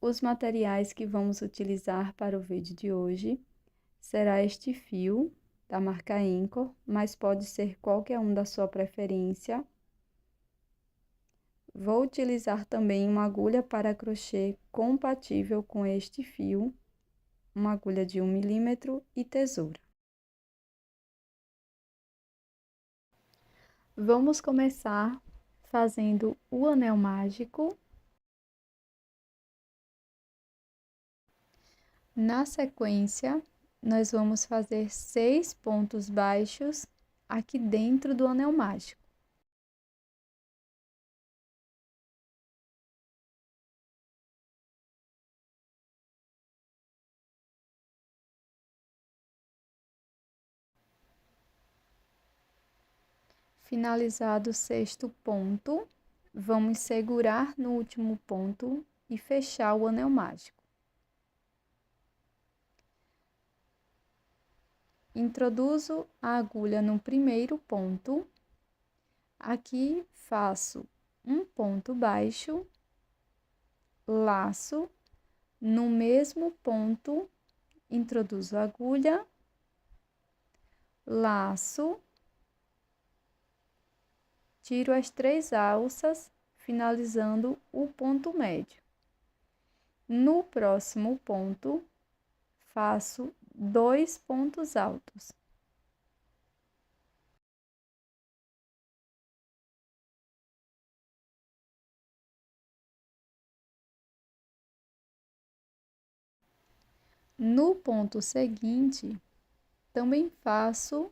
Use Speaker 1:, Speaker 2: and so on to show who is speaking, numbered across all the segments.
Speaker 1: Os materiais que vamos utilizar para o vídeo de hoje será este fio da marca Anchor, mas pode ser qualquer um da sua preferência. Vou utilizar também uma agulha para crochê compatível com este fio, uma agulha de 1 milímetro e tesoura. Vamos começar fazendo o anel mágico. Na sequência, nós vamos fazer 6 pontos baixos aqui dentro do anel mágico. Finalizado o 6º ponto, vamos segurar no último ponto e fechar o anel mágico. Introduzo a agulha no primeiro ponto. Aqui faço um ponto baixo, laço, no mesmo ponto, introduzo a agulha, laço, tiro as 3 alças, finalizando o ponto médio. No próximo ponto, faço 2 pontos altos. No ponto seguinte, também faço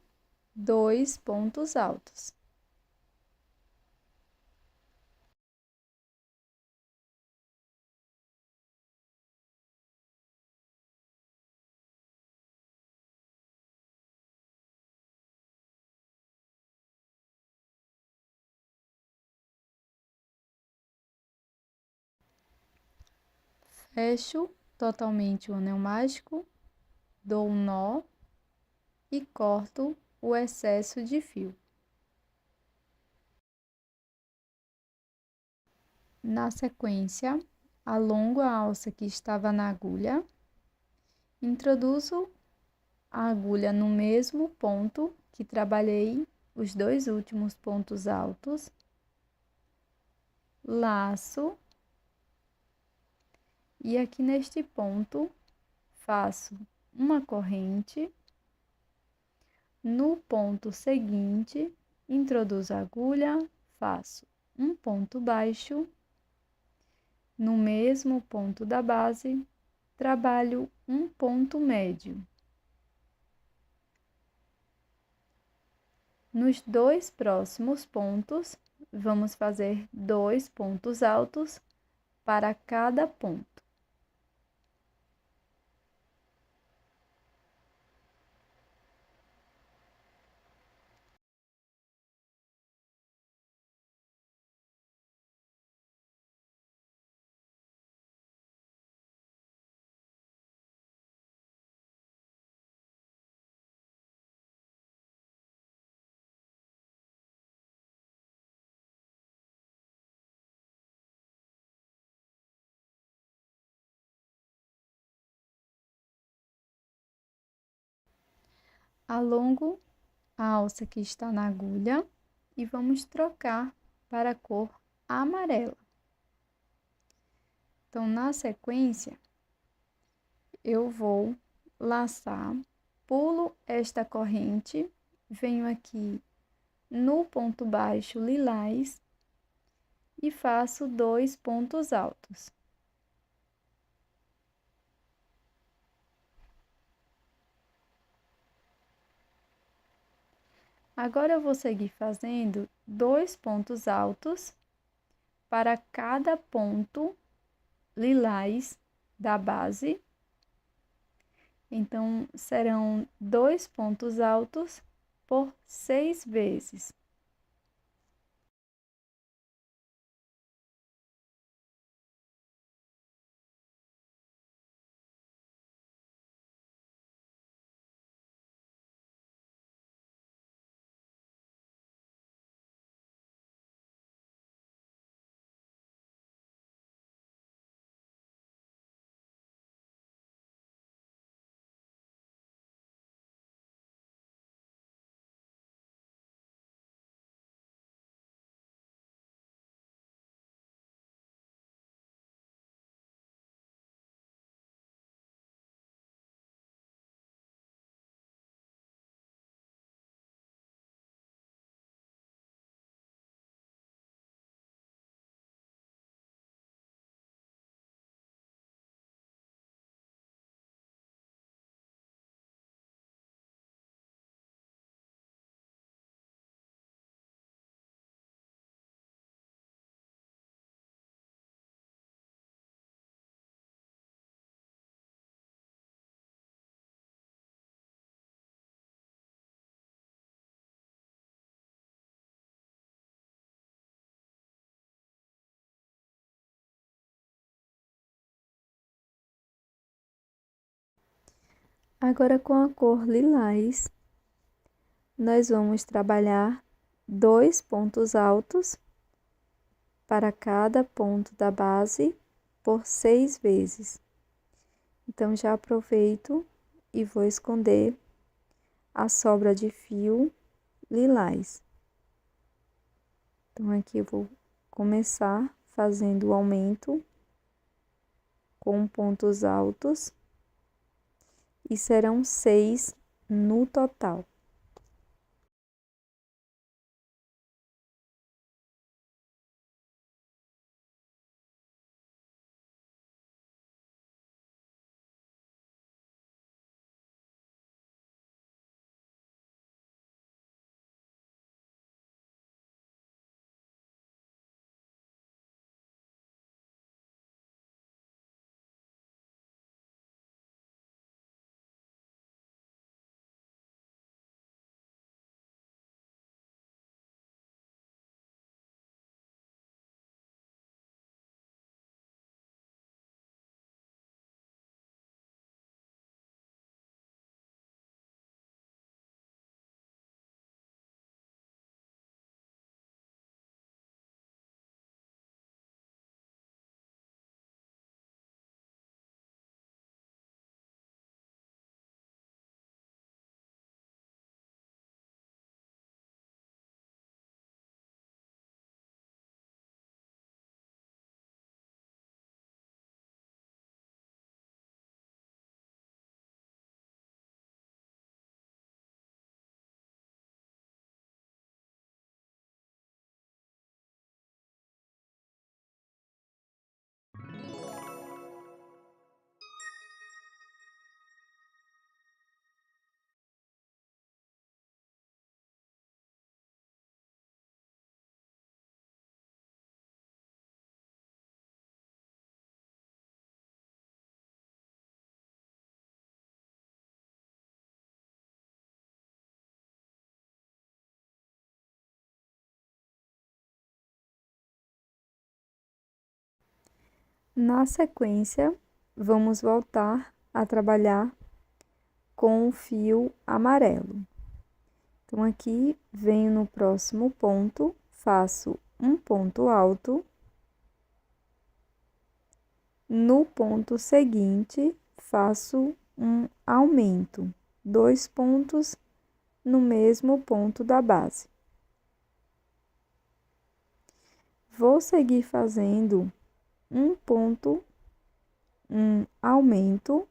Speaker 1: 2 pontos altos. Fecho totalmente o anel mágico, dou um nó e corto o excesso de fio. Na sequência, alongo a alça que estava na agulha, introduzo a agulha no mesmo ponto que trabalhei os 2 últimos pontos altos, laço, e aqui neste ponto faço uma corrente. No ponto seguinte, introduzo a agulha, faço um ponto baixo, no mesmo ponto da base, trabalho um ponto médio. Nos 2 próximos pontos, vamos fazer 2 pontos altos para cada ponto. Alongo a alça que está na agulha e vamos trocar para a cor amarela. Então, na sequência, eu vou laçar, pulo esta corrente, venho aqui no ponto baixo lilás e faço 2 pontos altos. Agora, eu vou seguir fazendo 2 pontos altos para cada ponto lilás da base. Então, serão 2 pontos altos por 6 vezes. Agora com a cor lilás, nós vamos trabalhar 2 pontos altos para cada ponto da base por 6 vezes. Então, já aproveito e vou esconder a sobra de fio lilás. Então, aqui eu vou começar fazendo o aumento com pontos altos e serão 6 no total. Na sequência, vamos voltar a trabalhar com o fio amarelo. Então, aqui venho no próximo ponto, faço um ponto alto. No ponto seguinte, faço um aumento, 2 pontos no mesmo ponto da base. Vou seguir fazendo um ponto, um aumento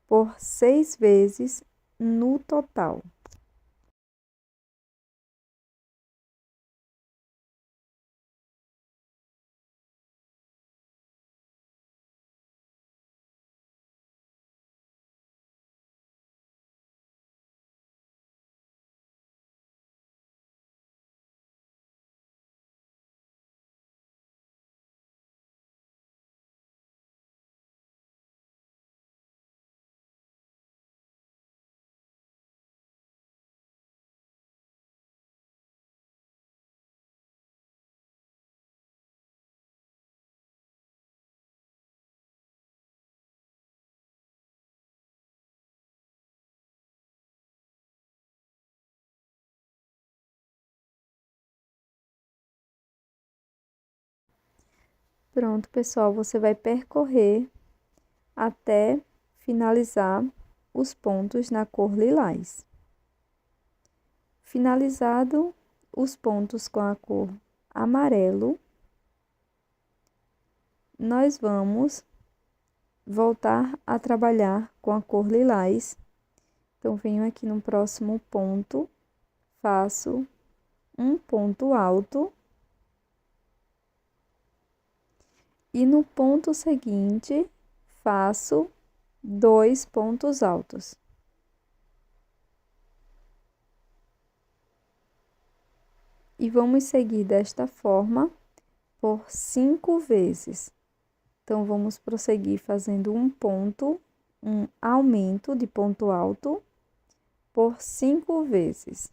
Speaker 1: por 6 vezes no total. Pronto, pessoal, você vai percorrer até finalizar os pontos na cor lilás. Finalizado os pontos com a cor amarelo, nós vamos voltar a trabalhar com a cor lilás. Então, venho aqui no próximo ponto, faço um ponto alto. E no ponto seguinte, faço 2 pontos altos. E vamos seguir desta forma por 5 vezes. Então, vamos prosseguir fazendo um ponto, um aumento de ponto alto por 5 vezes.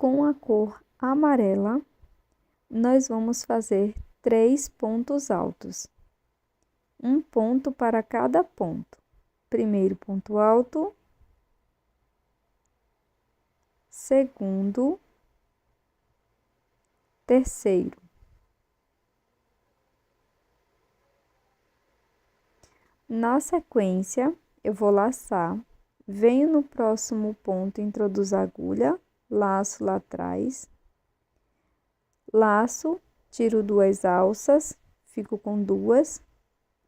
Speaker 1: Com a cor amarela, nós vamos fazer 3 pontos altos. Um ponto para cada ponto. Primeiro ponto alto, segundo, terceiro. Na sequência, eu vou laçar, venho no próximo ponto, introduzo a agulha, laço lá atrás, laço, tiro 2 alças, fico com 2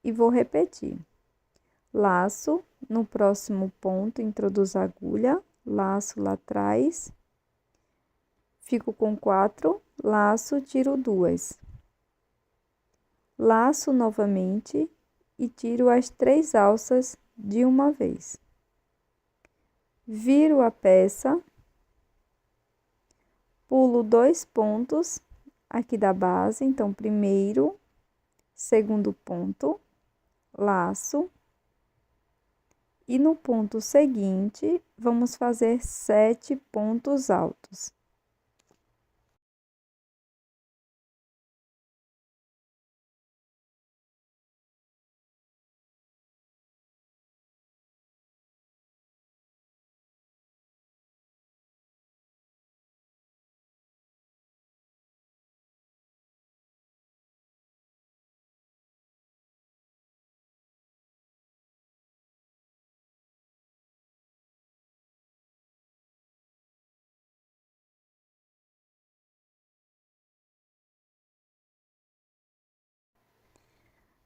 Speaker 1: e vou repetir. Laço, no próximo ponto, introduzo a agulha, laço lá atrás, fico com 4, laço, tiro 2. Laço novamente e tiro as 3 alças de uma vez. Viro a peça, pulo 2 pontos aqui da base, então, primeiro, segundo ponto, laço, e no ponto seguinte, vamos fazer 7 pontos altos.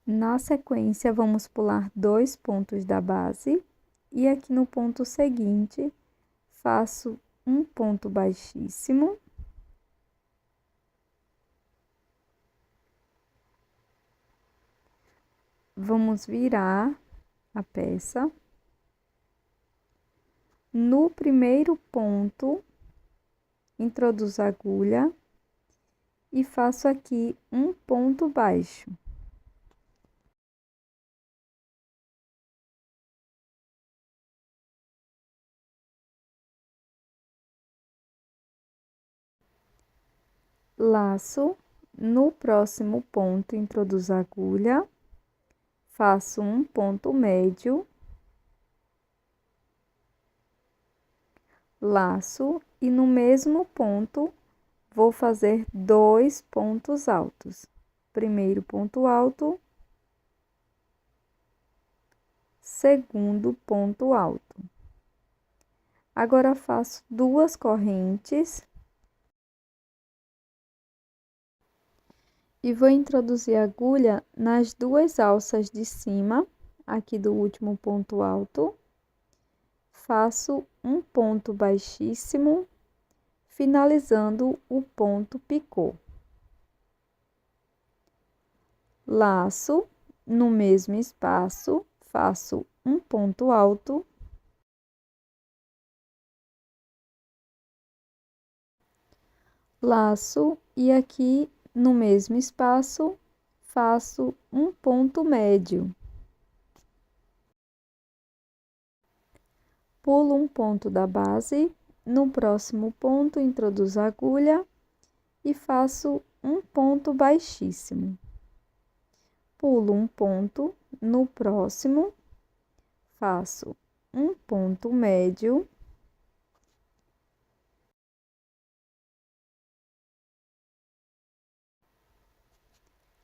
Speaker 1: Na sequência, vamos pular 2 pontos da base e aqui no ponto seguinte, faço um ponto baixíssimo. Vamos virar a peça. No primeiro ponto, introduzo a agulha e faço aqui um ponto baixo. Laço, no próximo ponto, introduzo a agulha, faço um ponto médio, laço e no mesmo ponto vou fazer 2 pontos altos. Primeiro ponto alto, segundo ponto alto. Agora faço 2 correntes e vou introduzir a agulha nas 2 alças de cima, aqui do último ponto alto. Faço um ponto baixíssimo, finalizando o ponto picô. Laço, no mesmo espaço, faço um ponto alto. Laço e aqui no mesmo espaço, faço um ponto médio. Pulo um ponto da base, no próximo ponto, introduzo a agulha e faço um ponto baixíssimo. Pulo um ponto, no próximo, faço um ponto médio.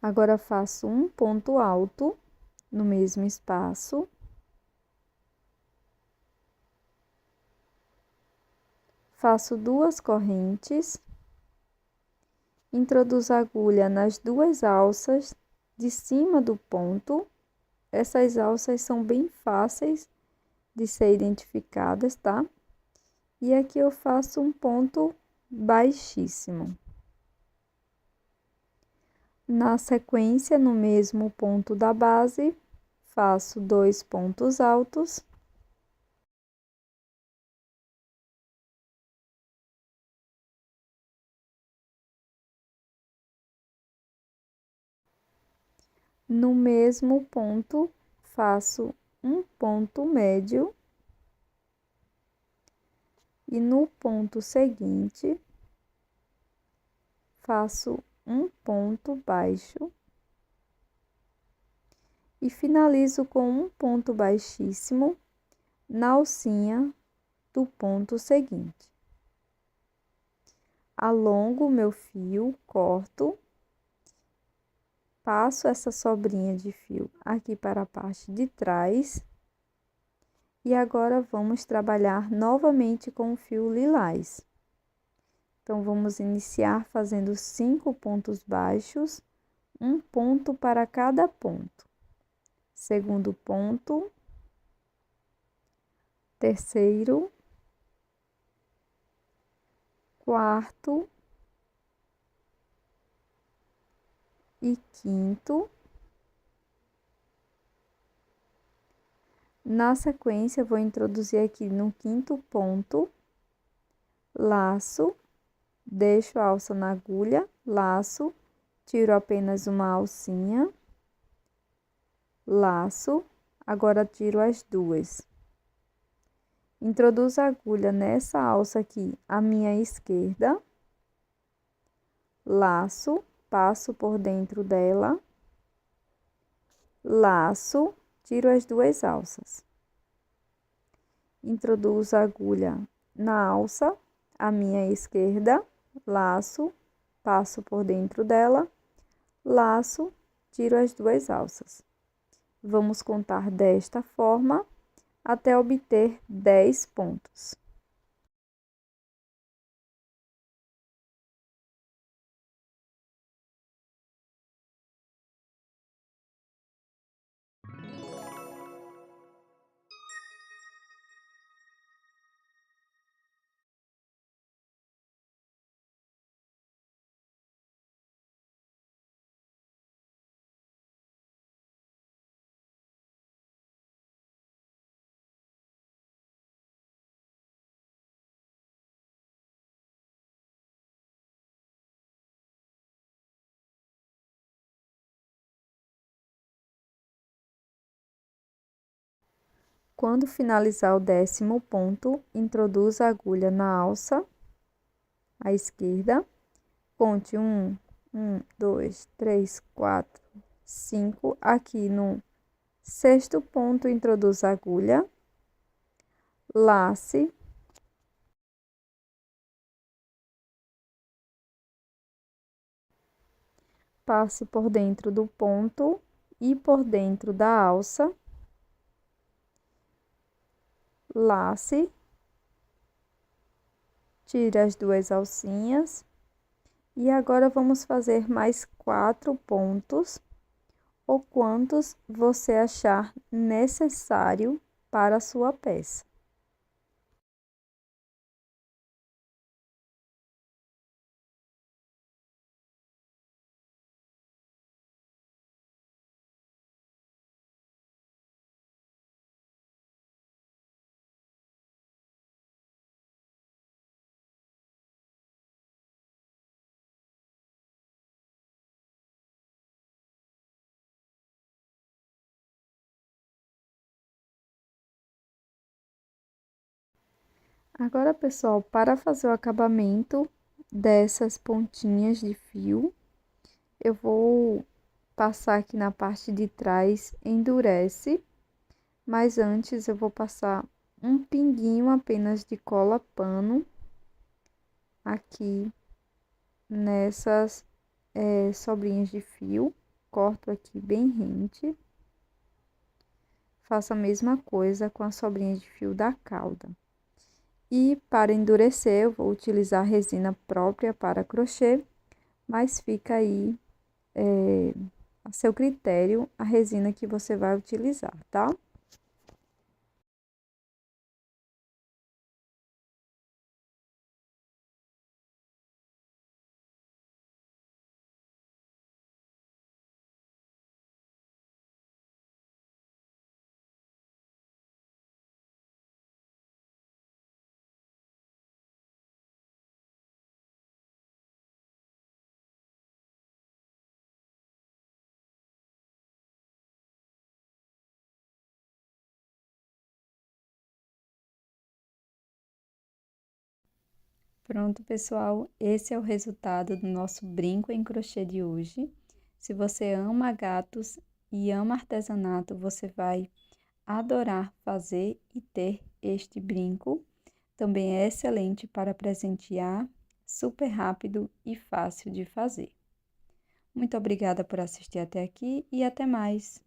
Speaker 1: Agora, faço um ponto alto no mesmo espaço. Faço 2 correntes. Introduzo a agulha nas 2 alças de cima do ponto. Essas alças são bem fáceis de ser identificadas, tá? E aqui eu faço um ponto baixíssimo. Na sequência, no mesmo ponto da base, faço 2 pontos altos. No mesmo ponto, faço um ponto médio. E no ponto seguinte, faço um ponto baixo e finalizo com um ponto baixíssimo na alcinha do ponto seguinte. Alongo o meu fio, corto, passo essa sobrinha de fio aqui para a parte de trás. E agora vamos trabalhar novamente com o fio lilás. Então, vamos iniciar fazendo 5 pontos baixos, um ponto para cada ponto. Segundo ponto, terceiro, quarto e quinto. Na sequência, vou introduzir aqui no quinto ponto, laço, deixo a alça na agulha, laço, tiro apenas uma alcinha, laço, agora tiro as duas. Introduzo a agulha nessa alça aqui, à minha esquerda, laço, passo por dentro dela, laço, tiro as duas alças. Introduzo a agulha na alça, à minha esquerda, laço, passo por dentro dela, laço, tiro as duas alças. Vamos contar desta forma até obter 10 pontos. Quando finalizar o 10º ponto, introduza a agulha na alça à esquerda, conte 1, 2, 3, 4, 5. Aqui no 6º ponto, introduza a agulha, lace, passe por dentro do ponto e por dentro da alça, lace, tire as duas alcinhas e agora vamos fazer mais 4 pontos, ou quantos você achar necessário para a sua peça. Agora, pessoal, para fazer o acabamento dessas pontinhas de fio, eu vou passar aqui na parte de trás, endurece, mas antes eu vou passar um pinguinho apenas de cola pano aqui nessas sobrinhas de fio, corto aqui bem rente. Faço a mesma coisa com as sobrinhas de fio da cauda. E para endurecer, eu vou utilizar resina própria para crochê, mas fica aí a seu critério a resina que você vai utilizar, tá? Pronto, pessoal, esse é o resultado do nosso brinco em crochê de hoje. Se você ama gatos e ama artesanato, você vai adorar fazer e ter este brinco. Também é excelente para presentear, super rápido e fácil de fazer. Muito obrigada por assistir até aqui e até mais!